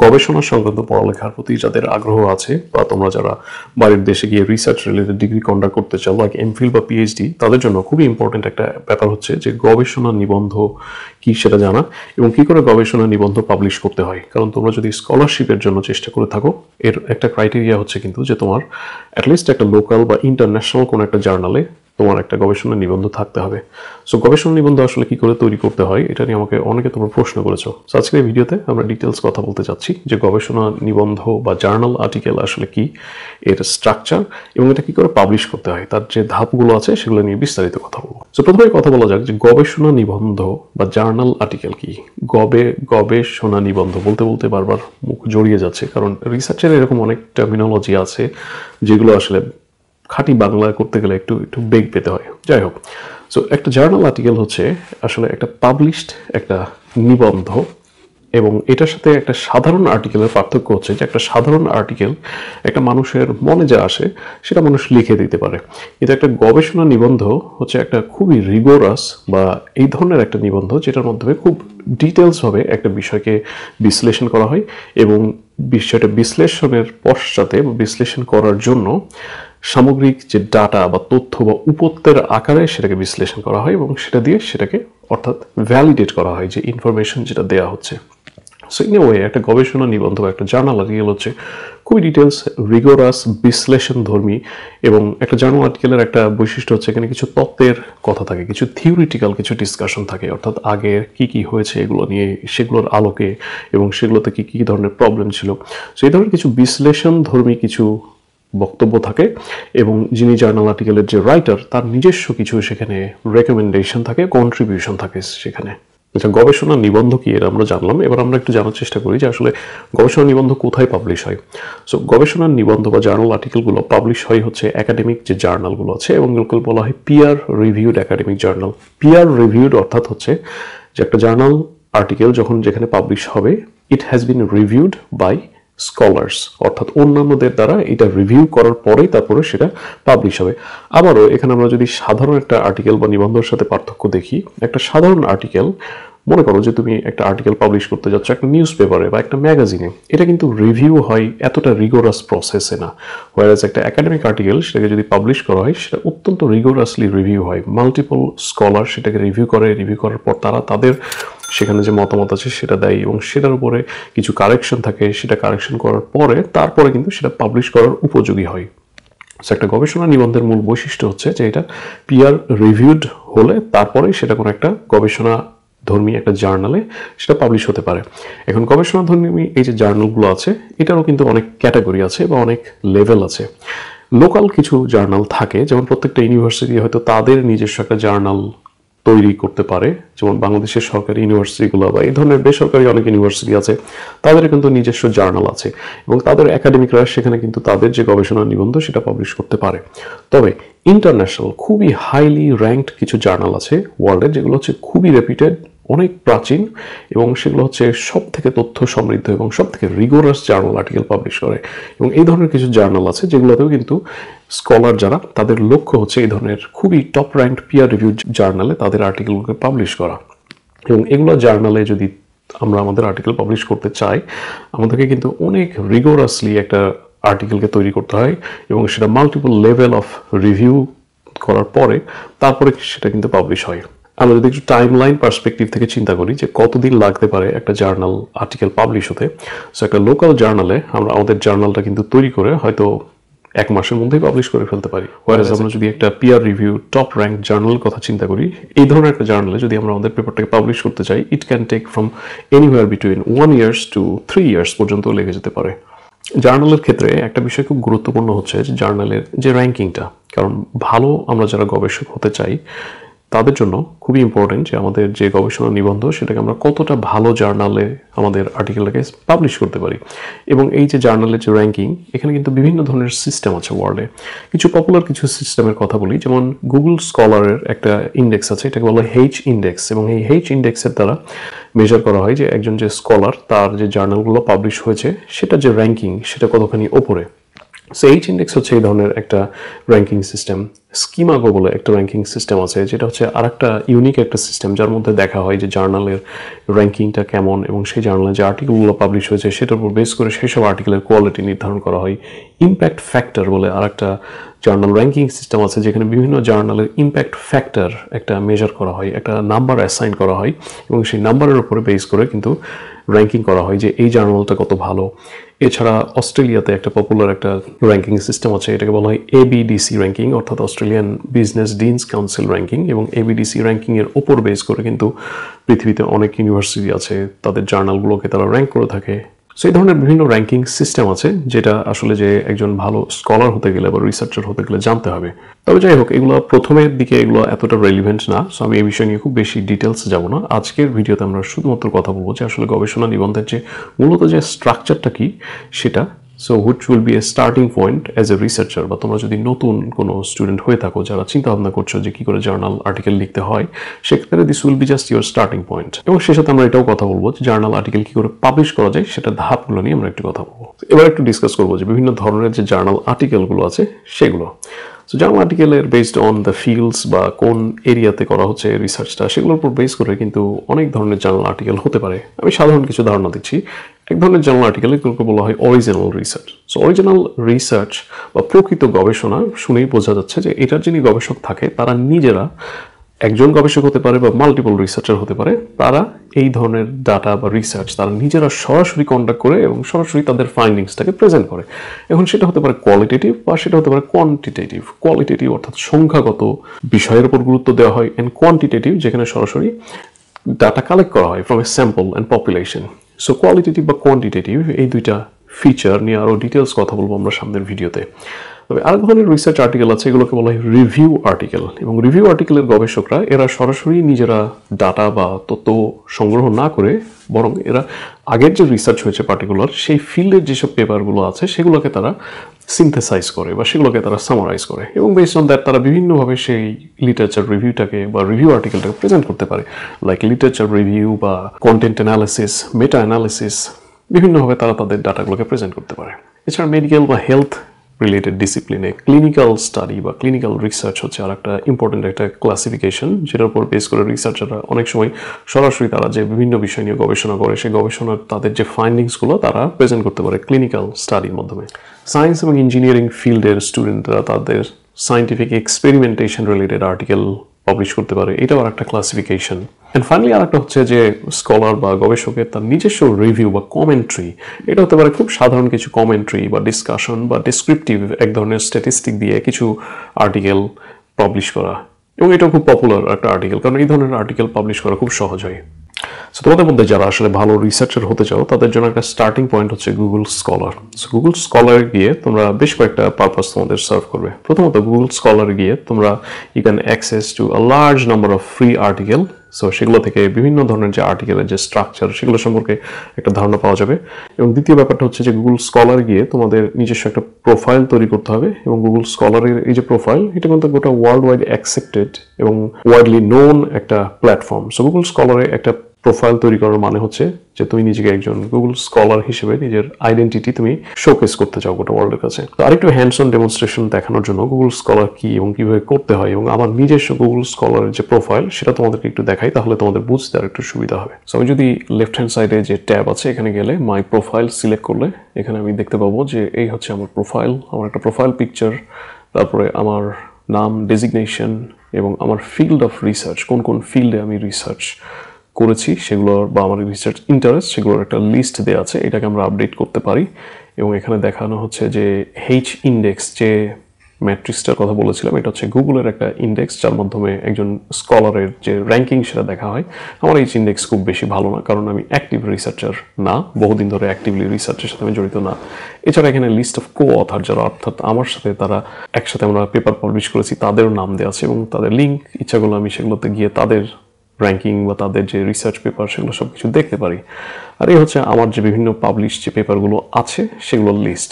গবেষণা সংক্রান্ত পড়ালেখার প্রতি যাদের আগ্রহ আছে বা তোমরা যারা বাইরের দেশে গিয়ে রিসার্চ রিলেটেড ডিগ্রি কন্ডাক্ট করতে চাও লাইক এমফিল বা পিএইচডি, তাদের জন্য খুবই ইম্পর্টেন্ট একটা ব্যাপার হচ্ছে যে গবেষণা নিবন্ধ কি সেটা জানা এবং কি করে গবেষণা নিবন্ধ পাবলিশ করতে হয়। কারণ তোমরা যদি স্কলারশিপের জন্য চেষ্টা করে থাকো, এর একটা ক্রাইটেরিয়া হচ্ছে কিন্তু যে তোমার অ্যাটলিস্ট একটা লোকাল বা ইন্টারন্যাশনাল কোনো একটা জার্নালে তোমার একটা গবেষণা নিবন্ধ থাকতে হবে। সো গবেষণা নিবন্ধ আসলে কি করে তৈরি করতে হয় এটা নিয়ে আমাকে অনেকে তোমরা প্রশ্ন করেছো। সো আজকের ভিডিওতে আমরা ডিটেলস কথা বলতে চাচ্ছি যে গবেষণা নিবন্ধ বা জার্নাল আর্টিকেল আসলে কি, এর স্ট্রাকচার এবং এটা কি করে পাবলিশ করতে হয়, তার যে ধাপগুলো আছে সেগুলো নিয়ে বিস্তারিত কথা বলবো। সো প্রথমে কথা বলা যাক যে গবেষণা নিবন্ধ বা জার্নাল আর্টিকেল কি। গবেষণা নিবন্ধ বলতে বলতে বারবার মুখ জড়িয়ে যাচ্ছে, কারণ রিসার্চের এরকম অনেক টার্মিনোলজি আছে যেগুলো আসলে খাঁটি বাংলা করতে গেলে একটু বেগ পেতে হয়। যাই হোক, সো একটা জার্নাল আর্টিকেল হচ্ছে আসলে একটা পাবলিশড একটা নিবন্ধ, এবং এটার সাথে একটা সাধারণ আর্টিকেলের পার্থক্য হচ্ছে যে একটা সাধারণ আর্টিকেল একটা মানুষের মনে যা আসে সেটা মানুষ লিখে দিতে পারে, কিন্তু একটা গবেষণা নিবন্ধ হচ্ছে একটা খুবই রিগোরাস বা এই ধরনের একটা নিবন্ধ যেটার মাধ্যমে খুব ডিটেলসভাবে একটা বিষয়কে বিশ্লেষণ করা হয় এবং বিষয়টা বিশ্লেষণের পশ্চাতে বিশ্লেষণ করার জন্য সামগ্রিক যে ডাটা বা তথ্য বা উপত্যের আকারে সেটাকে বিশ্লেষণ করা হয় এবং সেটা দিয়ে সেটাকে অর্থাৎ ভ্যালিডেট করা হয় যে ইনফরমেশন যেটা দেওয়া হচ্ছে। সো ইন এ ওয়ে একটা গবেষণা নিবন্ধ বা একটা জার্নাল আর্টিকেল হচ্ছে খুবই ডিটেলস, রিগোরাস, বিশ্লেষণধর্মী, এবং একটা জার্নাল আর্টিকেলের একটা বৈশিষ্ট্য হচ্ছে এখানে কিছু তত্ত্বের কথা থাকে, কিছু থিওরিটিক্যাল কিছু ডিসকাশন থাকে, অর্থাৎ আগে কি হয়েছে এগুলো নিয়ে, সেগুলোর আলোকে এবং সেগুলোতে কি ধরনের প্রবলেম ছিল। সো এই ধরনের কিছু বিশ্লেষণধর্মী কিছু বক্তব্য থাকে এবং যিনি জার্নাল আর্টিকেলের যে রাইটার তার নিজস্ব কিছু সেখানে রেকমেন্ডেশন থাকে, কন্ট্রিবিউশন থাকে সেখানে। আচ্ছা, গবেষণা নিবন্ধ কি এটা আমরা জানলাম, এবার আমরা একটু জানার চেষ্টা করি যে আসলে গবেষণা নিবন্ধ কোথায় পাবলিশ হয়। সো গবেষণা নিবন্ধ বা জার্নাল আর্টিকেলগুলো পাবলিশ হয় হচ্ছে একাডেমিক যে জার্নালগুলো আছে, এবং এগুলোকে বলা হয় peer reviewed academic journal. Peer reviewed অর্থাৎ হচ্ছে যে একটা জার্নাল আর্টিকেল যখন যেখানে পাবলিশ হবে, it has been reviewed by scholars, অর্থাৎ অন্যান্যদের দ্বারা এটা রিভিউ করার পরেই তারপরে সেটা পাবলিশ হবে। আবারও এখানে আমরা যদি সাধারণ একটা আর্টিকেল বা নিবন্ধের সাথে পার্থক্য দেখি, একটা সাধারণ আর্টিকেল, মনে করো যে তুমি একটা আর্টিকেল পাবলিশ করতে যাচ্ছ একটা নিউজ পেপারে বা একটা ম্যাগাজিনে, এটা কিন্তু রিভিউ হয় এতটা রিগোরাস প্রসেসে না। হোয়ারাজ একটা একাডেমিক আর্টিকেল সেটাকে যদি পাবলিশ করা হয় সেটা অত্যন্ত রিগোরাসলি রিভিউ হয়, মাল্টিপল স্কলার সেটাকে রিভিউ করার পর তারা তাদের সেখানে যে মতামত আছে সেটা দেয় এবং সেটার উপরে কিছু কারেকশন থাকে, সেটা কারেকশন করার পরে তারপরে কিন্তু সেটা পাবলিশ করার উপযোগী হয়। একটা গবেষণা নিবন্ধের মূল বৈশিষ্ট্য হচ্ছে যে এটা পিয়ার রিভিউড হলে তারপরেই সেটা কোনো একটা গবেষণা ধর্মী একটা জার্নালে সেটা পাবলিশ হতে পারে। এখন গবেষণা ধর্মী এই যে জার্নালগুলো আছে এটারও কিন্তু অনেক ক্যাটাগরি আছে বা অনেক লেভেল আছে। লোকাল কিছু জার্নাল থাকে, যেমন প্রত্যেকটা ইউনিভার্সিটি হয়তো তাদের নিজস্ব একটা জার্নাল তৈরি করতে পারে, যেমন বাংলাদেশের সরকারি ইউনিভার্সিটিগুলো বা এই ধরনের বেসরকারি অনেক ইউনিভার্সিটি আছে, তাদের কিন্তু নিজস্ব জার্নাল আছে এবং তাদের একাডেমিকরা সেখানে কিন্তু তাদের যে গবেষণা নিবন্ধ সেটা পাবলিশ করতে পারে। তবে ইন্টারন্যাশনাল খুবই হাইলি র্যাঙ্কড কিছু জার্নাল আছে ওয়ার্ল্ডের, যেগুলো হচ্ছে খুবই রেপিটেড, অনেক প্রাচীন এবং সেগুলো হচ্ছে সব থেকে তথ্য সমৃদ্ধ এবং সব থেকে রিগোরাস জার্নাল আর্টিকেল পাবলিশ করে। এবং এই ধরনের কিছু জার্নাল আছে যেগুলোতেও কিন্তু স্কলার যারা তাদের লক্ষ্য হচ্ছে এই ধরনের খুবই টপ র্যাঙ্কড পিয়ার রিভিউ জার্নালে তাদের আর্টিকেলগুলোকে পাবলিশ করা। এবং এগুলো জার্নালে যদি আমরা আমাদের আর্টিকেল পাবলিশ করতে চাই, আমাদেরকে কিন্তু অনেক রিগোরাসলি একটা আর্টিকেলকে তৈরি করতে হয় এবং সেটা মাল্টিপল লেভেল অফ রিভিউ করার পরে তারপরে সেটা কিন্তু পাবলিশ হয়। আমরা যদি একটু টাইম লাইন পার্সপেক্টিভ থেকে চিন্তা করি যে কতদিন লাগতে পারে একটা জার্নাল আর্টিকেল পাবলিশ হতে, সো একটা লোকাল জার্নালে আমরা আমাদের জার্নালটা কিন্তু তৈরি করে হয়তো 1 মাসের মধ্যেই পাবলিশ করে ফেলতে পারি। হোয়ারাজ আমরা যদি একটা পিয়ার রিভিউ টপ র্যাঙ্ক জার্নালের কথা চিন্তা করি, এই ধরনের একটা জার্নালে যদি আমরা আমাদের পেপারটাকে পাবলিশ করতে চাই, it can take from anywhere between 1 years two 3 years পর্যন্ত লেগে যেতে পারে। জার্নালের ক্ষেত্রে একটা বিষয় খুব গুরুত্বপূর্ণ হচ্ছে যে জার্নালের যে র্যাঙ্কিংটা, কারণ ভালো আমরা যারা গবেষক হতে চাই তাদের জন্য খুবই ইম্পর্টেন্ট যে আমাদের যে গবেষণা নিবন্ধ সেটাকে আমরা কতটা ভালো জার্নালে আমাদের আর্টিকেলটাকে পাবলিশ করতে পারি। এবং এই যে জার্নালের যে র্যাঙ্কিং, এখানে কিন্তু বিভিন্ন ধরনের সিস্টেম আছে ওয়ার্ল্ডে। কিছু পপুলার কিছু সিস্টেমের কথা বলি, যেমন গুগল স্কলারের একটা ইন্ডেক্স আছে, এটাকে বলা হয় H ইন্ডেক্স, এবং এই H ইন্ডেক্সের দ্বারা মেজার করা হয় যে একজন যে স্কলার তার যে জার্নালগুলো পাবলিশ হয়েছে সেটা যে র্যাঙ্কিং সেটা কতখানি ওপরে। সো এইচ ইন্ডেক্স হচ্ছে এই ধরনের একটা র্যাঙ্কিং সিস্টেম। স্কিমাগো বলে একটা র্যাঙ্কিং সিস্টেম আছে, যেটা হচ্ছে আরেকটা ইউনিক একটা সিস্টেম, যার মধ্যে দেখা হয় যে জার্নালের র্যাঙ্কিংটা কেমন এবং সেই জার্নালে যে আর্টিকেলগুলো পাবলিশ হয়েছে সেটার উপর বেস করে সেসব আর্টিকেলের কোয়ালিটি নির্ধারণ করা হয়। ইম্প্যাক্ট ফ্যাক্টর বলে আরেকটা জার্নাল র্যাঙ্কিং সিস্টেম আছে, যেখানে বিভিন্ন জার্নালের ইম্প্যাক্ট ফ্যাক্টর একটা মেজার করা হয়, একটা নাম্বার অ্যাসাইন করা হয় এবং সেই নাম্বারের উপরে বেস করে কিন্তু র্যাঙ্কিং করা হয় যে এই জার্নালটা কত ভালো। এছাড়া অস্ট্রেলিয়াতে একটা পপুলার একটা র্যাঙ্কিং সিস্টেম আছে, এটাকে বলা হয় এবিডিসি র্যাঙ্কিং, অর্থাৎ Australian business deans council ranking. এবং এবিডিসি র্যাঙ্কিংয়ের ওপর বেস করে কিন্তু পৃথিবীতে অনেক ইউনিভার্সিটি আছে, তাদের জার্নালগুলোকে তারা র্যাঙ্ক করে থাকে। সো এই ধরনের বিভিন্ন র্যাঙ্কিং সিস্টেম আছে, যেটা আসলে যে একজন ভালো স্কলার হতে গেলে বা রিসার্চার হতে গেলে জানতে হবে। তবে যাই হোক, এগুলো প্রথমের দিকে এগুলো এতটা রেলিভেন্ট না, সো আমি এই বিষয় নিয়ে খুব বেশি ডিটেলস যাব না। আজকের ভিডিওতে আমরা শুধুমাত্র কথা বলবো যে আসলে গবেষণা নিবন্ধের যে মূলত যে স্ট্রাকচারটা কি সেটা। So which will B A starting point as a researcher, বা তোমরা যদি নতুন কোনো স্টুডেন্ট হয়ে থাকো যারা চিন্তা ভাবনা করছো যে কী করে জার্নাল আর্টিকেল লিখতে হয়, সেক্ষেত্রে this will be just your starting point. এবং সে সাথে আমরা এটাও কথা বলবো যে জার্নাল আর্টিকেল কী করে পাবলিশ করা যায় সেটা ধাপগুলো নিয়ে আমরা একটু কথা বলবো। এবার একটু ডিসকাস করবো যে বিভিন্ন ধরনের যে জার্নাল আর্টিকেলগুলো আছে সেগুলো। সো জার্নাল আর্টিকেলের বেসড অন দ্য ফিল্ডস বা কোন এরিয়াতে করা হচ্ছে রিসার্চটা, সেগুলোর উপর বেস করে কিন্তু অনেক ধরনের জার্নাল আর্টিকেল হতে পারে। আমি সাধারণ কিছু ধারণা দিচ্ছি। এক ধরনের জার্নাল আর্টিকেল, এগুলোকে বলা হয় original research. So original research বা প্রকৃত গবেষণা শুনেই বোঝা যাচ্ছে যে এটার যিনি গবেষক থাকে তারা নিজেরা একজন গবেষক হতে পারে বা মাল্টিপল রিসার্চার হতে পারে, তারা এই ধরনের ডাটা বা রিসার্চ তারা নিজেরা সরাসরি কন্ডাক্ট করে এবং সরাসরি তাদের ফাইন্ডিংসটাকে প্রেজেন্ট করে। এখন সেটা হতে পারে কোয়ালিটেটিভ বা সেটা হতে পারে কোয়ান্টিটেটিভ। কোয়ালিটেটিভ অর্থাৎ সংখ্যাগত বিষয়ের উপর গুরুত্ব দেওয়া হয়, অ্যান্ড কোয়ান্টিটেটিভ যেখানে সরাসরি ডাটা কালেক্ট করা হয় from a sample and population. So qualitative বা কোয়ান্টিটেটিভ এই দুইটা ফিচার নিয়ে আরও ডিটেলস কথা বলবো আমরা সামনের ভিডিওতে। তবে আরেক ধরনের রিসার্চ আর্টিকেল আছে, এগুলোকে বলা হয় রিভিউ আর্টিকেল। এবং রিভিউ আর্টিকেলের গবেষকরা এরা সরাসরি নিজেরা ডাটা বা তথ্য সংগ্রহ না করে বরং এরা আগের যে রিসার্চ হয়েছে পার্টিকুলার সেই ফিল্ডের যেসব পেপারগুলো আছে সেগুলোকে তারা সিনথেসাইজ করে বা সেগুলোকে তারা সামারাইজ করে, এবং বেসড অন দ্যাট তারা বিভিন্নভাবে সেই লিটারেচার রিভিউটাকে বা রিভিউ আর্টিকেলটাকে প্রেজেন্ট করতে পারে, লাইক লিটারেচার রিভিউ বা কন্টেন্ট অ্যানালিসিস, মেটা অ্যানালিসিস, বিভিন্নভাবে তারা তাদের ডাটাগুলোকে প্রেজেন্ট করতে পারে। এছাড়া মেডিকেল বা হেলথ রিলেটেড ডিসিপ্লিনে ক্লিনিক্যাল স্টাডি বা ক্লিনিক্যাল রিসার্চ হচ্ছে আর একটা ইম্পর্টেন্ট একটা ক্লাসিফিকেশন, যেটার উপর বেস করে রিসার্চাররা অনেক সময় সরাসরি তারা যে বিভিন্ন বিষয় নিয়ে গবেষণা করে সেই গবেষণার তাদের যে ফাইন্ডিংসগুলো তারা প্রেজেন্ট করতে পারে ক্লিনিক্যাল স্টাডির মাধ্যমে। সায়েন্স এবং ইঞ্জিনিয়ারিং ফিল্ডের স্টুডেন্টরা তাদের scientific experimentation related article publish করতে পারে, এটাও আর একটা ক্লাসিফিকেশন। অ্যান্ড ফাইনালি আর একটা হচ্ছে যে স্কলার বা গবেষকের তার নিজস্ব রিভিউ বা কমেন্ট্রি, এটা হতে পারে খুব সাধারণ কিছু কমেন্ট্রি বা ডিসকাশন বা ডিসক্রিপটিভ এক ধরনের স্ট্যাটিস্টিক দিয়ে কিছু আর্টিকেল পাবলিশ করা। এবং এটা খুব পপুলার একটা আর্টিকেল, কারণ এই ধরনের আর্টিকেল পাবলিশ করা খুব সহজ হয়। সো তোমাদের মধ্যে যারা আসলে ভালো রিসার্চার হতে চাও তাদের জন্য একটা স্টার্টিং পয়েন্ট হচ্ছে গুগল স্কলার। সো গুগল স্কলারে গিয়ে তোমরা বেশ কয়েকটা পারপাস তোমাদের সার্ভ করবে। প্রথমত গুগল স্কলারে গিয়ে তোমরা you can access to a large number of free article. So সেগুলো থেকে বিভিন্ন ধরনের যে আর্টিকেলের যে স্ট্রাকচার সেগুলো সম্পর্কে একটা ধারণা পাওয়া যাবে। এবং দ্বিতীয় ব্যাপারটা হচ্ছে যে গুগল স্কলার গিয়ে তোমাদের নিজস্ব একটা প্রোফাইল তৈরি করতে হবে, এবং গুগল স্কলারের এই যে প্রোফাইল এটা কিন্তু গোটা ওয়ার্ল্ড ওয়াইড অ্যাকসেপ্টেড এবং ওয়াইডলি নোন একটা প্ল্যাটফর্ম। সো গুগল স্কলারে একটা প্রোফাইল তৈরি করার মানে হচ্ছে যে তুমি নিজেকে একজন গুগল স্কলার হিসেবে নিজের আইডেন্টিটি তুমি শোকেস করতে চাও গোটা ওয়ার্ল্ডের কাছে। তো আরেকটু হ্যান্ডস অন ডেমনস্ট্রেশন দেখানোর জন্য গুগল স্কলার কি এবং কিভাবে করতে হয় এবং আমার নিজস্ব গুগল স্কলারের যে প্রোফাইল সেটা তোমাদেরকে একটু দেখাই, তাহলে তোমাদের বুঝতে আর একটু সুবিধা হবে। সো আমি যদি লেফট হ্যান্ড সাইডে যে ট্যাব আছে এখানে গেলে মাই প্রোফাইল সিলেক্ট করলে এখানে আমি দেখতে পাবো যে এই হচ্ছে আমার প্রোফাইল, আমার একটা প্রোফাইল পিকচার, তারপরে আমার নাম, ডেজিগনেশন এবং আমার ফিল্ড অফ রিসার্চ, কোন কোন ফিল্ডে আমি রিসার্চ করেছি সেগুলোর বা আমার রিসার্চ ইন্টারেস্ট সেগুলোর একটা লিস্ট দেওয়া আছে, এটাকে আমরা আপডেট করতে পারি। এবং এখানে দেখানো হচ্ছে যে এইচ ইন্ডেক্স যে ম্যাট্রিক্সটার কথা বলেছিলাম, এটা হচ্ছে গুগলের একটা ইন্ডেক্স যার মাধ্যমে একজন স্কলারের যে র্যাঙ্কিং সেটা দেখা হয়। আমার এইচ ইন্ডেক্স খুব বেশি ভালো না, কারণ আমি অ্যাক্টিভ রিসার্চার না, বহুদিন ধরে অ্যাক্টিভলি রিসার্চের সাথে আমি জড়িত না। এছাড়া এখানে লিস্ট অফ কো অথার যারা, অর্থাৎ আমার সাথে তারা একসাথে আমরা পেপার পাবলিশ করেছি তাদেরও নাম দেওয়া আছে, এবং তাদের লিঙ্ক ইচ্ছাগুলো আমি সেগুলোতে গিয়ে তাদের র্যাঙ্কিং বা তাদের যে রিসার্চ পেপার সেগুলো সব কিছু দেখতে পারি। আর এই হচ্ছে আমার যে বিভিন্ন পাবলিশ যে পেপারগুলো আছে সেগুলোর লিস্ট।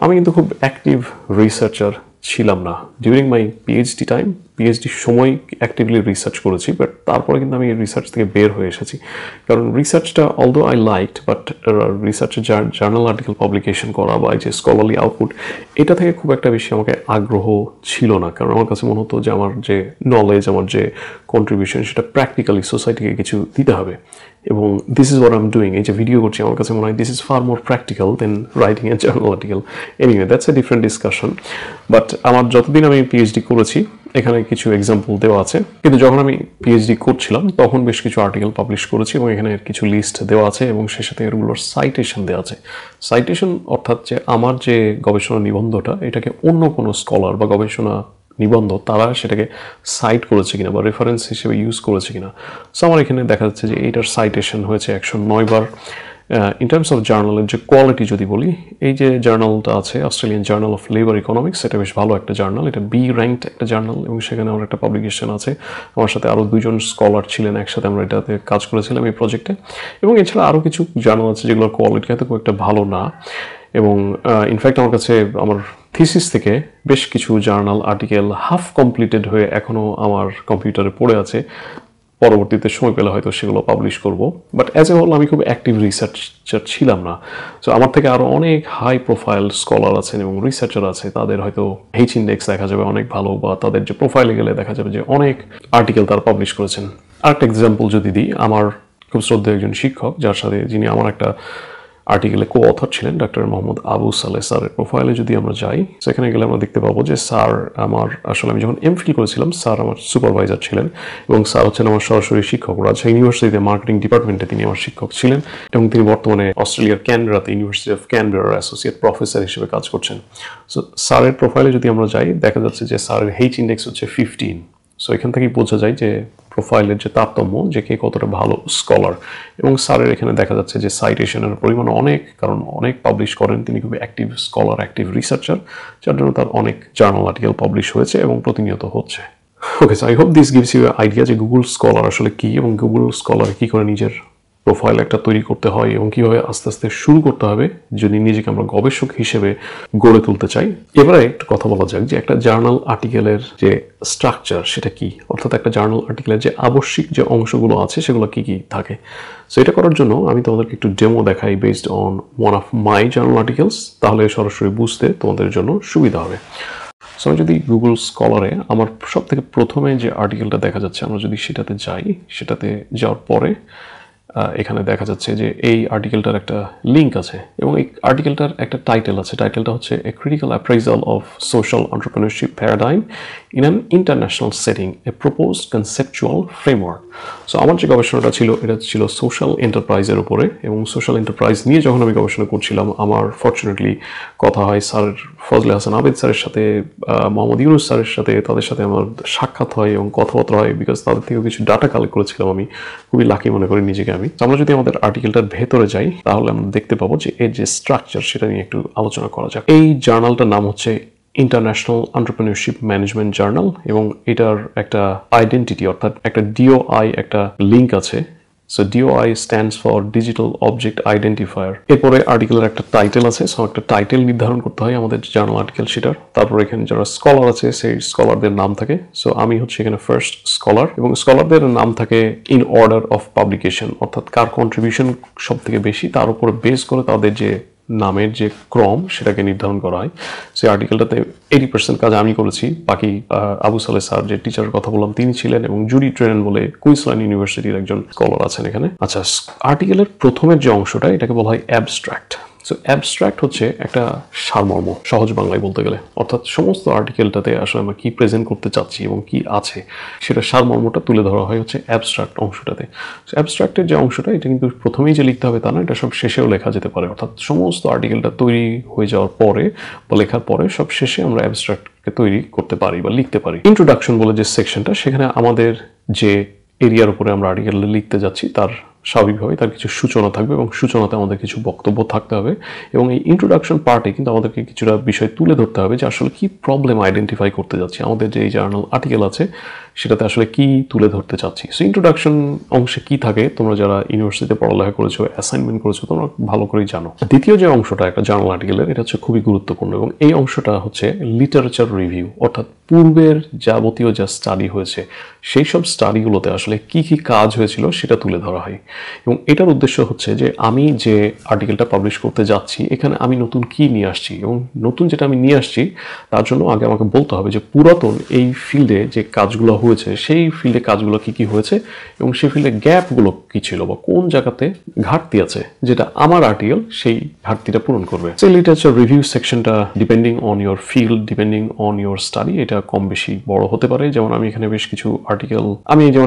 আমি কিন্তু খুব অ্যাক্টিভ রিসার্চার ছিলাম না ডিউরিং মাই পিএইচডি টাইম। পিএইচডির সময় অ্যাক্টিভলি রিসার্চ করেছি, বাট তারপরে কিন্তু আমি এই রিসার্চ থেকে বের হয়ে এসেছি। কারণ রিসার্চটা অলদো আই লাইকড, বাট রিসার্চের জার্নাল আর্টিকেল পাবলিকেশন করা বা যে স্কলারলি আউটপুট, এটা থেকে খুব একটা বেশি আমাকে আগ্রহ ছিল না। কারণ আমার কাছে মনে হতো যে আমার যে নলেজ, আমার যে কন্ট্রিবিউশন, সেটা প্র্যাকটিক্যালি সোসাইটিকে কিছু দিতে হবে। এবং this is what I am doing, এই যে ভিডিও করছি, আমার কাছে মনে হয় this is far more practical than writing a journal article. Anyway, that's a different discussion. But আমার যতদিন আমি পিএইচডি করেছি, এখানে কিছু এক্সাম্পল দেওয়া আছে। কিন্তু যখন আমি পিএইচডি করছিলাম তখন বেশ কিছু আর্টিকেল পাবলিশ করেছি এবং এখানে কিছু লিস্ট দেওয়া আছে এবং সে সাথে এগুলোর সাইটেশন দেওয়া আছে। সাইটেশন অর্থাৎ যে আমার যে গবেষণা নিবন্ধটা, এটাকে অন্য কোনো স্কলার বা গবেষণা নিবন্ধ তারা সেটাকে সাইট করেছে কিনা বা রেফারেন্স হিসেবে ইউজ করেছে কিনা। সো আমার এখানে দেখা যাচ্ছে যে এইটার সাইটেশন হয়েছে 109 বার। ইন টার্মস অফ জার্নালের যে কোয়ালিটি যদি বলি, এই যে জার্নালটা আছে Australian journal of labour economics, এটা বেশ ভালো একটা জার্নাল, এটা বি র্যাঙ্কড একটা জার্নাল এবং সেখানে আমার একটা পাবলিকেশন আছে। আমার সাথে আরও 2জন স্কলার ছিলেন, একসাথে আমরা এটাতে কাজ করেছিলাম এই প্রজেক্টে। এবং এছাড়া আরও কিছু জার্নাল আছে যেগুলোর কোয়ালিটি হয়তো খুব একটা ভালো না। এবং ইনফ্যাক্ট আমার কাছে আমার থিসিস থেকে বেশ কিছু জার্নাল আর্টিকেল হাফ কমপ্লিটেড হয়ে এখনও আমার কম্পিউটারে পড়ে আছে, পরবর্তীতে সময় পেলে হয়তো সেগুলো পাবলিশ করব। বাট অ্যাজ এ হোল আমি খুব অ্যাক্টিভ রিসার্চার ছিলাম না। সো আমার থেকে আরও অনেক হাই প্রোফাইল স্কলার আছেন এবং রিসার্চার আছে, তাদের হয়তো এইচ ইন্ডেক্স দেখা যাবে অনেক ভালো, বা তাদের যে প্রোফাইলে গেলে দেখা যাবে যে অনেক আর্টিকেল তারা পাবলিশ করেছেন। আরেকটা এক্সাম্পল যদি দিই, আমার খুব শ্রদ্ধেয় একজন শিক্ষক, যার সাথে যিনি আমার একটা আর্টিকেলে কো অথর ছিলেন, ডক্টর মোহাম্মদ আবু সালেহ স্যারের প্রোফাইলে যদি আমরা যাই, সেখানে গেলে আমরা দেখতে পাবো যে স্যার আমার, আসলে আমি যখন এমফিল করেছিলাম স্যার আমার সুপারভাইজার ছিলেন এবং স্যার হচ্ছেন আমার সরাসরি শিক্ষক। রাজশাহী ইউনিভার্সিটিতে মার্কেটিং ডিপার্টমেন্টে তিনি আমার শিক্ষক ছিলেন এবং তিনি বর্তমানে অস্ট্রেলিয়ার ক্যানবেরাতে ইউনিভার্সিটি অফ ক্যানবেরার অ্যাসোসিয়েট প্রফেসর হিসেবে কাজ করছেন। সো স্যারের প্রোফাইলে যদি আমরা যাই, দেখা যাচ্ছে যে স্যারের এইচ ইন্ডেক্স হচ্ছে 15। সো এখান থেকেই বোঝা যায় যে প্রোফাইলের যে তারতম্য, যে কে কতটা ভালো স্কলার। এবং স্যারের এখানে দেখা যাচ্ছে যে সাইটেশনের পরিমাণ অনেক, কারণ অনেক পাবলিশ করেন তিনি, খুবই অ্যাক্টিভ স্কলার, অ্যাক্টিভ রিসার্চার, যার জন্য তার অনেক জার্নাল আর্টিকেল পাবলিশ হয়েছে এবং প্রতিনিয়ত হচ্ছে। Okay, so I hope this gives you idea যে গুগল স্কলার আসলে কি এবং গুগল স্কলার কি করে নিজের প্রোফাইল একটা তৈরি করতে হয় এবং কীভাবে আস্তে আস্তে শুরু করতে হবে যদি নিজেকে আমরা গবেষক হিসেবে গড়ে তুলতে চাই। এবারে একটু কথা বলা যাক যে একটা জার্নাল আর্টিকেলের যে স্ট্রাকচার সেটা কি, অর্থাৎ একটা জার্নাল আর্টিকেলের যে আবশ্যিক যে অংশগুলো আছে সেগুলো কি কি থাকে। সো এটা করার জন্য আমি তোমাদেরকে একটু ডেমো দেখাই based on one of my journal articles, তাহলে সরাসরি বুঝতে তোমাদের জন্য সুবিধা হবে। সো আমি যদি গুগল স্কলারে আমার সব থেকে প্রথমে যে আর্টিকেলটা দেখা যাচ্ছে, আমরা যদি সেটাতে যাই, সেটাতে যাওয়ার পরে এখানে দেখা যাচ্ছে যে এই আর্টিকেলটার একটা লিঙ্ক আছে এবং এই আর্টিকেলটার একটা টাইটেল আছে। টাইটেলটা হচ্ছে a critical appraisal of social entrepreneurship paradigm in an international setting, A proposed conceptual framework. So আমার যে গবেষণাটা ছিল এটা ছিল সোশ্যাল এন্টারপ্রাইজের উপরে, এবং সোশ্যাল এন্টারপ্রাইজ নিয়ে যখন আমি গবেষণা করছিলাম, আমার ফর্চুনেটলি কথা হয় স্যার ফজলে হাসান আবেদ স্যারের সাথে, মোহাম্মদ ইউনুস স্যারের সাথে, তাদের সাথে আমার সাক্ষাৎ হয় এবং কথাবার্তা হয়, বিকজ তাদের থেকেও কিছু ডাটা কালেক্ট করেছিলাম। আমি খুবই লাকি মনে করি নিজেকে আমি। আমরা যদি আমাদের আর্টিকেলটার ভেতরে যাই, তাহলে আমরা দেখতে পাবো যে এর যে স্ট্রাকচার সেটা নিয়ে একটু আলোচনা করা যাক। এই জার্নালটার নাম হচ্ছে ইন্টারন্যাশনাল এন্টারপ্রেনিউরশিপ ম্যানেজমেন্ট জার্নাল এবং এটার একটা আইডেন্টিটি অর্থাৎ একটা ডিওআই একটা লিঙ্ক আছে। So DOI stands for digital object identifier. এরপরে আর্টিকেলের একটা টাইটেল আছে, সো একটা টাইটেল নির্ধারণ করতে হয় আমাদের জার্নাল আর্টিকেল সেটার। তারপর এখানে যারা স্কলার আছে সেই স্কলারদের নাম থাকে। সো আমি হচ্ছে এখানে ফার্স্ট স্কলার এবং স্কলারদের নাম থাকে ইন অর্ডার অফ পাবলিকেশন, অর্থাৎ কার কন্ট্রিবিউশন সব থেকে বেশি তার উপরে বেস করে তাদের যে নামের যে ক্রম সেটাকে নির্ধারণ করা হয়। সেই আর্টিকেলটাতে 80% কাজ আমি করেছি, বাকি আবু সালেহ স্যার যে টিচারের কথা বললাম তিনি ছিলেন, এবং জুডি ট্রেন বলে কুইন্সল্যান্ড ইউনিভার্সিটির একজন স্কলার আছেন এখানে। আচ্ছা, আর্টিকেলের প্রথমের যে অংশটা এটাকে বলা হয় অ্যাবস্ট্রাক্ট। সো অ্যাবস্ট্রাক্ট হচ্ছে একটা সারমর্ম, সহজ বাংলায় বলতে গেলে, অর্থাৎ সমস্ত আর্টিকেলটাতে আসলে আমরা কি প্রেজেন্ট করতে চাচ্ছি এবং কি আছে সেটা সারমর্মটা তুলে ধরা হয় হচ্ছে অ্যাবস্ট্রাক্ট অংশটাতে। অ্যাবস্ট্রাক্টের যে অংশটা এটা কিন্তু প্রথমেই যে লিখতে হবে তা না, এটা সব শেষেও লেখা যেতে পারে, অর্থাৎ সমস্ত আর্টিকেলটা তৈরি হয়ে যাওয়ার পরে বা লেখার পরে সব শেষে আমরা অ্যাবস্ট্রাক্টকে তৈরি করতে পারি বা লিখতে পারি। ইন্ট্রোডাকশন বলে যে সেকশনটা, সেখানে আমাদের যে এরিয়ার উপরে আমরা আর্টিকেল লিখতে যাচ্ছি তার স্বাভাবিকভাবেই তার কিছু সূচনা থাকবে এবং সূচনাতে আমাদের কিছু বক্তব্য থাকতে হবে, এবং এই ইন্ট্রোডাকশন পার্টে কিন্তু আমাদেরকে কিছুটা বিষয় তুলে ধরতে হবে যে আসলে কি প্রবলেম আইডেন্টিফাই করতে যাচ্ছি, আমাদের যে এই জার্নাল আর্টিকেল আছে সেটাতে আসলে কি তুলে ধরতে চাচ্ছি। সো ইন্ট্রোডাকশন অংশে কি থাকে, তোমরা যারা ইউনিভার্সিটিতে পড়ালেখা করেছো, অ্যাসাইনমেন্ট করেছো, তোমরা ভালো করেই জানো। দ্বিতীয় যে অংশটা একটা জার্নাল আর্টিকেলের, এটা হচ্ছে খুবই গুরুত্বপূর্ণ এবং এই অংশটা হচ্ছে লিটারেচার রিভিউ, অর্থাৎ পূর্বের যাবতীয় যা স্টাডি হয়েছে সেই সব স্টাডিগুলোতে আসলে কি কি কাজ হয়েছিল সেটা তুলে ধরা হয়। এবং এটার উদ্দেশ্য হচ্ছে যে আমি যে আর্টিকেলটা পাবলিশ করতে যাচ্ছি এখানে আমি নতুন কি নিয়ে আসছি, এবং নতুন যেটা আমি নিয়ে আসছি তার জন্য আগে আমাকে বলতে হবে যে পুরাতন এই ফিল্ডে যে কাজগুলো হয়েছে সেই ফিল্ডে কাজগুলো কি কি হয়েছে এবং সেই ফিল্ডে গ্যাপগুলো কি ছিল বা কোন জায়গাতে ঘাটতি আছে যেটা আমার আর্টিকেল সেই ঘাটতিটা পূরণ করবে। লিটারেচার রিভিউ সেকশনটা depending on your field, depending on your study, এটা কম বেশি বড় হতে পারে। যেমন আমি এখানে বেশ কিছু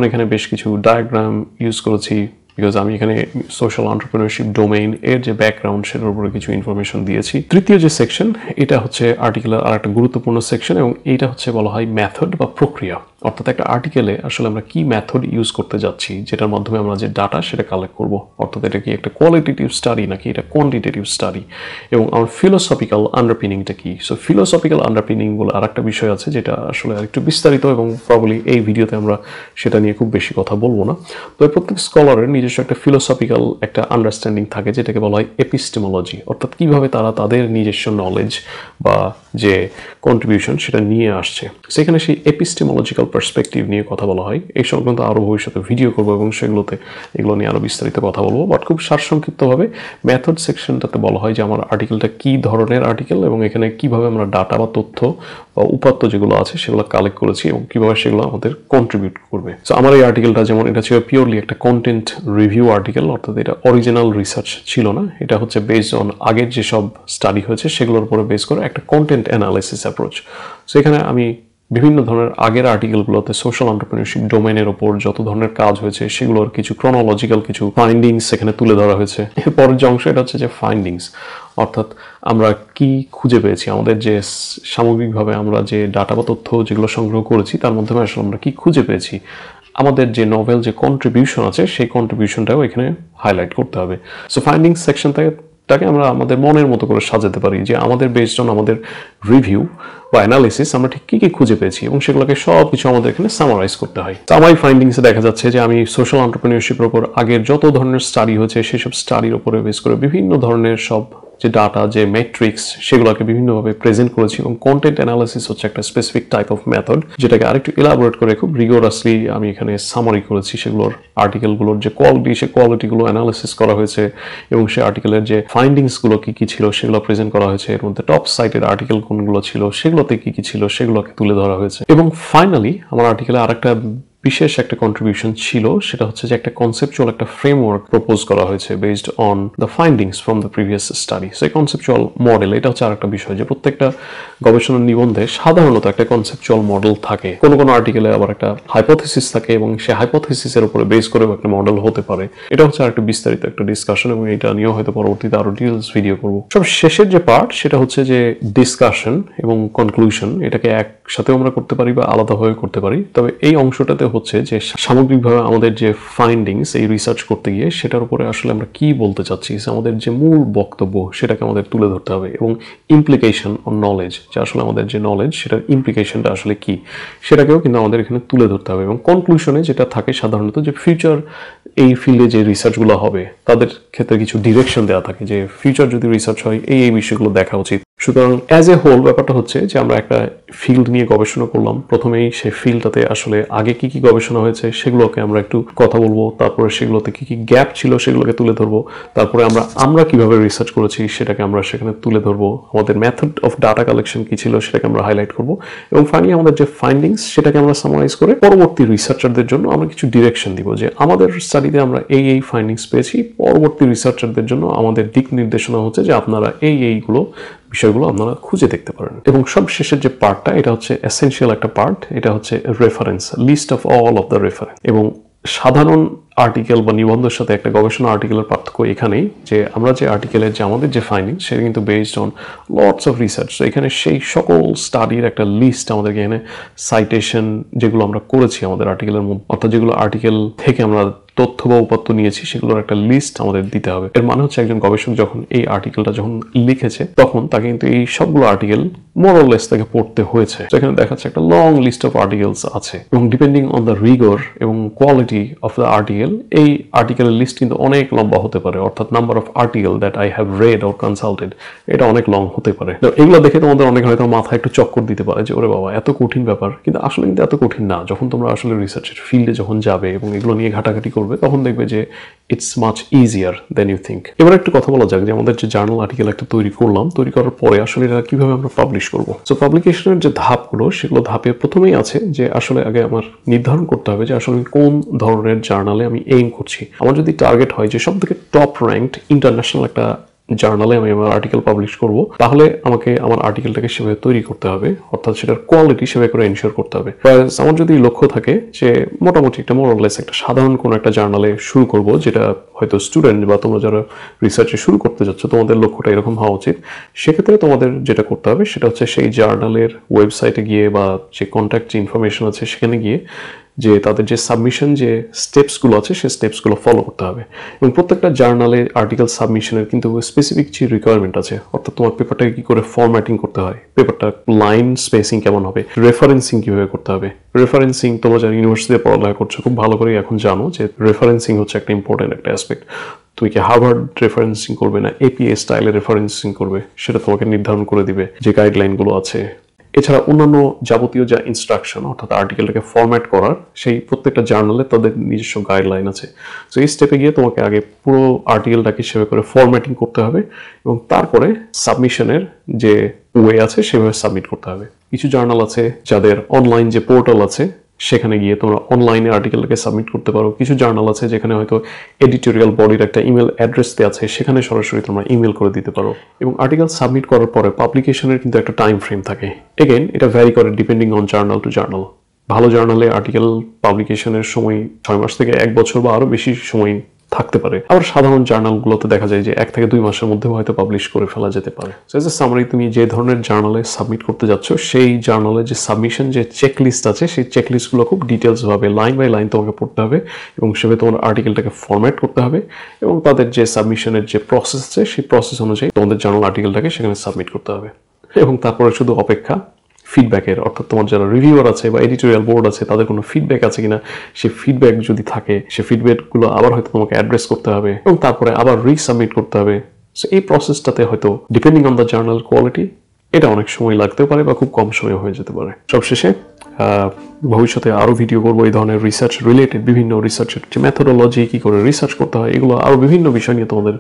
এখানে বেশ কিছু ডায়াগ্রাম ইউজ করেছি, বিকজ আমি এখানে সোশ্যাল এন্টারপ্রেনারশিপ ডোমেইন এর যে ব্যাকগ্রাউন্ড সেটার উপরে কিছু ইনফরমেশন দিয়েছি। তৃতীয় যে সেকশন এটা হচ্ছে আর্টিকেলের আর একটা গুরুত্বপূর্ণ সেকশন, এবং এইটা হচ্ছে বলা হয় মেথড বা প্রক্রিয়া। অর্থাৎ একটা আর্টিকেলে আসলে আমরা কি মেথড ইউজ করতে যাচ্ছি যেটার মাধ্যমে আমরা যে ডাটা সেটা কালেক্ট করব, অর্থাৎ এটা কি একটা কোয়ালিটেটিভ স্টাডি নাকি এটা কোয়ান্টিটেটিভ স্টাডি, এবং আমার ফিলোসফিক্যাল আন্ডারপিনিংটা কি। সো ফিলোসফিক্যাল আন্ডারপিনিং বলে আর একটা বিষয় আছে যেটা আসলে আরেকটু বিস্তারিত, এবং প্রবাবলি এই ভিডিওতে আমরা সেটা নিয়ে খুব বেশি কথা বলবো না। তো প্রত্যেক স্কলারের নিজস্ব একটা ফিলোসফিক্যাল একটা আন্ডারস্ট্যান্ডিং থাকে যেটাকে বলা হয় এপিস্টেমোলজি, অর্থাৎ কিভাবে তারা তাদের নিজস্ব নলেজ বা যে কন্ট্রিবিউশন সেটা নিয়ে আসছে। সেখানে সেই এপিস্টেমোলজিক্যাল পার্সপেক্টিভ নিয়ে কথা বলা হয়। এই সংক্রান্ত আরও ভবিষ্যতে ভিডিও করবো এবং এগুলো নিয়ে আরও বিস্তারিত কথা বলবো। বাট খুব সারসংক্ষিপ্তভাবে মেথড সেকশনটাতে বলা হয় যে আমার আর্টিকেলটা কি ধরনের আর্টিকেল এবং এখানে কিভাবে আমরা ডাটা বা তথ্য বা উপাত্ত যেগুলো আছে সেগুলো কালেক্ট করেছি এবং কিভাবে সেগুলো আমাদের কন্ট্রিবিউট করবে। সো আমার এই আর্টিকেলটা যেমন এটা ছিল পিওরলি একটা কন্টেন্ট রিভিউ আর্টিকেল, অর্থাৎ এটা অরিজিনাল রিসার্চ ছিল না, এটা হচ্ছে বেসড অন আগের যেসব স্টাডি হয়েছে সেগুলোর উপরে বেস করে একটা কন্টেন্ট অ্যানালাইসিস অ্যাপ্রোচ। সো এখানে আমি বিভিন্ন ধরনের আগের আর্টিকেলগুলোতে সোশ্যাল এন্টারপ্রেনারশিপ ডোমেনের ওপর যত ধরনের কাজ হয়েছে সেগুলোর কিছু ক্রনোলজিক্যাল কিছু ফাইন্ডিংস এখানে তুলে ধরা হয়েছে। এরপরের যে অংশ এটা হচ্ছে যে ফাইন্ডিংস, অর্থাৎ আমরা কি খুঁজে পেয়েছি, আমাদের যে সামগ্রিকভাবে আমরা যে ডাটা বা তথ্য যেগুলো সংগ্রহ করেছি তার মাধ্যমে আসলে আমরা কি খুঁজে পেয়েছি, আমাদের যে নভেল যে কন্ট্রিবিউশন আছে সেই কন্ট্রিবিউশনটাও এখানে হাইলাইট করতে হবে। সো ফাইন্ডিংস সেকশনটাকে আমরা আমাদের মনের মতো করে সাজাতে পারি যে আমাদের বেসড অন আমাদের রিভিউ বা অ্যানালিসিস আমরা ঠিক কী কী খুঁজে পেয়েছি এবং সেগুলোকে সব কিছু আমাদের এখানে সামারাইজ করতে হয়। তো আমার ফাইন্ডিংসে দেখা যাচ্ছে যে আমি সোশ্যাল এন্টারপ্রেনারশিপের উপর আগের যত ধরনের স্টাডি হয়েছে সেসব স্টাডির উপরে বেস করে বিভিন্ন ধরনের সব যে ডাটা যে মেট্রিক্স সেগুলোকে বিভিন্নভাবে প্রেজেন্ট করেছি, এবং কন্টেন্ট অ্যানালাইসিস হচ্ছে একটা স্পেসিফিক টাইপ অফ মেথড যেটাকে আরেকটু এলাবোরেট করে খুব রিগোরাসলি আমি এখানে সামারি করেছি সেগুলোর আর্টিকেলগুলোর যে কোয়ালিটি সে কোয়ালিটিগুলো অ্যানালাইসিস করা হয়েছে এবং সেই আর্টিকেলের যে ফাইন্ডিংসগুলো কী কী ছিল সেগুলো প্রেজেন্ট করা হয়েছে। এর মধ্যে টপ সাইটের আর্টিকেল কোনগুলো ছিল সেগুলোতে কী কী ছিল সেগুলোকে তুলে ধরা হয়েছে। এবং ফাইনালি আমার আর্টিকেলে আরেকটা বিশেষ একটা কন্ট্রিবিউশন ছিল, সেটা হচ্ছে যে একটা কনসেপচুয়াল একটা ফ্রেমওয়ার্ক প্রপোজ করা হয়েছে based on the findings from the previous study. So এই কনসেপচুয়াল মডেল এটা হচ্ছে আরেকটা বিষয় যে প্রত্যেকটা গবেষণা নিবন্ধে সাধারণত একটা কনসেপচুয়াল মডেল থাকে, কোনো কোনো আর্টিকেলে আবার একটা হাইপোথিসিস থাকে এবং সেই হাইপোথিসিসের উপরে বেস করে একটা মডেল হতে পারে। এটা হচ্ছে আরেকটা বিস্তারিত একটা ডিসকাশন এবং এটা নিয়েও হয়তো পরবর্তীতে আরো ডিটেইলস ভিডিও করব। সব শেষের যে পার্ট সেটা হচ্ছে যে ডিসকাশন এবং কনক্লুশন, এটাকে একসাথেও আমরা করতে পারি বা আলাদাভাবে করতে পারি। তবে এই অংশটাতে হচ্ছে যে সামগ্রিকভাবে আমাদের যে ফাইন্ডিংস এই রিসার্চ করতে গিয়ে সেটার উপরে আসলে আমরা কি বলতে চাচ্ছি, আমাদের যে মূল বক্তব্য সেটাকে আমাদের তুলে ধরতে হবে, এবং ইমপ্লিকেশন অন নলেজ যে আসলে আমাদের যে নলেজ সেটার ইমপ্লিকেশনটা আসলে কি সেটাকেও কিন্তু আমাদের এখানে তুলে ধরতে হবে। এবং কনক্লুশনে যেটা থাকে সাধারণত যে ফিউচার এই ফিল্ডে যে রিসার্চগুলো হবে তাদের ক্ষেত্রে কিছু ডিরেকশন দেওয়া থাকে যে ফিউচার যদি রিসার্চ হয় এই বিষয়গুলো দেখা উচিত। সুতরাং অ্যাজ এ হোল ব্যাপারটা হচ্ছে যে আমরা একটা ফিল্ড নিয়ে গবেষণা করলাম, প্রথমেই সেই ফিল্ডটাতে আসলে আগে কি কি গবেষণা হয়েছে সেগুলোকে আমরা একটু কথা বলবো, তারপরে সেগুলোতে কি কি গ্যাপ ছিল সেগুলোকে তুলে ধরবো, তারপরে আমরা কিভাবে রিসার্চ করেছি সেটাকে আমরা সেখানে তুলে ধরবো, আমাদের মেথড অফ ডাটা কালেকশন কি ছিল সেটাকে আমরা হাইলাইট করবো, এবং ফাইনালি আমাদের যে ফাইন্ডিংস সেটাকে আমরা সামারাইজ করে পরবর্তী রিসার্চারদের জন্য আমরা কিছু ডিরেকশন দিব যে আমাদের স্টাডিতে আমরা এই ফাইন্ডিংস পেয়েছি, পরবর্তী রিসার্চারদের জন্য আমাদের দিক নির্দেশনা হচ্ছে যে আপনারা এইগুলো বিষয়গুলো আপনারা খুঁজে দেখতে পারেন। এবং সব শেষের যে পার্টটা এটা হচ্ছে এসেনশিয়াল একটা পার্ট, এটা হচ্ছে reference, list of all of the reference. এবং সাধারণ আর্টিকেল বা নিবন্ধের সাথে একটা গবেষণা আর্টিকেলের পার্থক্য এখানেই যে আমরা যে আর্টিকেলের যে আমাদের যে ফাইন্ডিং সেটা কিন্তু based on lots of research. তো এখানে সেই সকল স্টাডির একটা লিস্ট আমাদেরকে এখানে সাইটেশন যেগুলো আমরা করেছি আমাদের আর্টিকেলের মধ্যে, অর্থাৎ যেগুলো আর্টিকেল থেকে আমরা তথ্য বা উপাত্ত নিয়েছি সেগুলোর একটা লিস্ট আমাদের দিতে হবে। এর মানে হচ্ছে একজন গবেষক যখন এই আর্টিকেলটা যখন লিখেছে তখন তাকে কিন্তু এই সবগুলো আর্টিকেল মোর অর লেস তাকে পড়তে হয়েছে। সেখানে দেখাচ্ছে একটা লং লিস্ট অফ আর্টিকেলস আছে এবং ডিপেন্ডিং অন দ্য রিগর এবং কোয়ালিটি অফ দ্য আর্টিকেল এই আর্টিকেলের লিস্ট কিন্তু অনেক লম্বা হতে পারে, অর্থাৎ number of article that I have read or consulted এটা অনেক লং হতে পারে। এগুলো দেখে তোমাদের অনেক হয়তো মাথায় একটু চক্কর দিতে পারে যে ওরে বাবা এত কঠিন ব্যাপার, কিন্তু আসলে কিন্তু এত কঠিন না। যখন তোমরা আসলে রিসার্চের ফিল্ডে যখন যাবে এবং এগুলো নিয়ে ঘাটাঘাটি করবে তখন দেখবে যে it's much easier than you think. এবার একটু কথা বলা যাক যে আমাদের যে জার্নাল আর্টিকেল একটা তৈরি করলাম, তৈরি করার পরে আসলে এটা কিভাবে আমরা পাবলিশ করব। সো পাবলিকেশনের যে ধাপগুলো সেগুলো ধাপে প্রথমেই আছে যে আসলে আগে আমার নির্ধারণ করতে হবে যে আসলে কোন ধরনের জার্নালে আমি এইম করছি। আমার যদি টার্গেট হয় যে সব থেকে টপ র্যাঙ্কড ইন্টারন্যাশনাল একটা জার্নালে আমি আমার আর্টিকেল পাবলিশ করব, তাহলে আমাকে আমার আর্টিকেলটাকে সেভাবে তৈরি করতে হবে, অর্থাৎ সেটার কোয়ালিটি সেভাবে করে এনশিওর করতে হবে। আমার যদি লক্ষ্য থাকে যে মোটামুটি একটা মোর অর লেস একটা সাধারণ কোনো একটা জার্নালে শুরু করব, যেটা হয়তো স্টুডেন্ট বা তোমরা যারা রিসার্চে শুরু করতে যাচ্ছ তোমাদের লক্ষ্যটা এরকম হওয়া উচিত, সেক্ষেত্রে তোমাদের যেটা করতে হবে সেটা হচ্ছে সেই জার্নালের ওয়েবসাইটে গিয়ে বা যে কন্ট্যাক্ট যে ইনফরমেশন আছে সেখানে গিয়ে যে তাদের যে সাবমিশন যে স্টেপসগুলো আছে সেই স্টেপসগুলো ফলো করতে হবে। এবং প্রত্যেকটা জার্নালে আর্টিকেল সাবমিশনের কিন্তু স্পেসিফিক যে রিকোয়ারমেন্ট আছে, অর্থাৎ তোমার পেপারটাকে কি করে ফরম্যাটিং করতে হয়, পেপারটা লাইন স্পেসিং কেমন হবে, রেফারেন্সিং কিভাবে করতে হবে। রেফারেন্সিং তোমরা যারা ইউনিভার্সিটিতে পড়ালেখা করছো খুব ভালো করে এখন জানো যে রেফারেন্সিং হচ্ছে একটা ইম্পর্টেন্ট একটা অ্যাসপেক্ট। তুমি কি হার্ভার্ড রেফারেন্সিং করবে না এপিএ স্টাইলে রেফারেন্সিং করবে সেটা তোমাকে নির্ধারণ করে দিবে যে গাইডলাইনগুলো আছে। এছাড়া অন্যান্য যাবতীয় যা ইনস্ট্রাকশন অর্থাৎ আর্টিকেলটাকে ফরম্যাট করার সেই প্রত্যেকটা জার্নালে তাদের নিজস্ব গাইডলাইন আছে। সো এই স্টেপে গিয়ে তোমাকে আগে পুরো আর্টিকেলটাকে সেভাবে করে ফরম্যাটিং করতে হবে এবং তারপরে সাবমিশনের যে ওয়ে আছে সেভাবে সাবমিট করতে হবে। কিছু জার্নাল আছে যাদের অনলাইন যে পোর্টাল আছে সেখানে গিয়ে তোমরা অনলাইনে আর্টিকেলটাকে সাবমিট করতে পারো। কিছু জার্নাল আছে যেখানে হয়তো এডিটোরিয়াল বডির একটা ইমেল অ্যাড্রেস দেওয়া আছে, সেখানে সরাসরি তোমরা ইমেল করে দিতে পারো। এবং আর্টিকেল সাবমিট করার পরে পাবলিকেশনের কিন্তু একটা টাইম ফ্রেম থাকে। এগেইন এটা ভ্যারি করে depending on journal to journal. ভালো জার্নালে আর্টিকেল পাবলিকেশনের সময় 6 মাস থেকে 1 বছর বা আরো বেশি সময় থাকতে পারে। আবার সাধারণ জার্নালগুলোতে দেখা যায় যে 1 থেকে 2 মাসের মধ্যে হয়তো পাবলিশ করে ফেলা যেতে পারে। সো এজ এ সামারি তুমি যে ধরনের জার্নালে সাবমিট করতে যাচ্ছ সেই জার্নালে যে সাবমিশন যে চেকলিস্ট আছে সেই চেকলিস্টগুলো খুব ডিটেলস ভাবে লাইন বাই লাইন তোমাকে পড়তে হবে এবং সেভাবে তোমার আর্টিকেলটাকে ফরম্যাট করতে হবে এবং তাদের যে সাবমিশনের যে প্রসেস আছে সেই প্রসেস অনুযায়ী তোমাদের জার্নাল আর্টিকেলটাকে সেখানে সাবমিট করতে হবে। এবং তারপরে শুধু অপেক্ষা ফিডব্যাকের, অর্থাৎ তোমার যারা রিভিউয়ার আছে বা এডিটোরিয়াল বোর্ড আছে তাদের কোনো ফিডব্যাক আছে কিনা, সেই ফিডব্যাক যদি থাকে সেই ফিডব্যাকগুলো আবার হয়তো তোমাকে অ্যাড্রেস করতে হবে এবং তারপরে আবার রিসাবমিট করতে হবে। সো এই প্রসেসটাতে হয়তো depending on the journal quality এটা অনেক সময় লাগতে পারে বা খুব কম সময় হয়ে যেতে পারে। সবশেষে ভবিষ্যতে আরও ভিডিও করবো এই ধরনের রিসার্চ রিলেটেড বিভিন্ন রিসার্চের যে মেথোডোলজি কী করে রিসার্চ করতে হয় এগুলো আরও বিভিন্ন বিষয় নিয়ে তোমাদের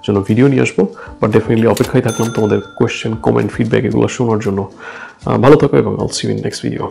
জন্য ভিডিও নিয়ে আসবো। বাট ডেফিনেটলি অপেক্ষায় থাকলাম তোমাদের কোয়েশ্চেন কমেন্ট ফিডব্যাক এগুলো শোনার জন্য। ভালো থাকো এবং I'll see you in the next video.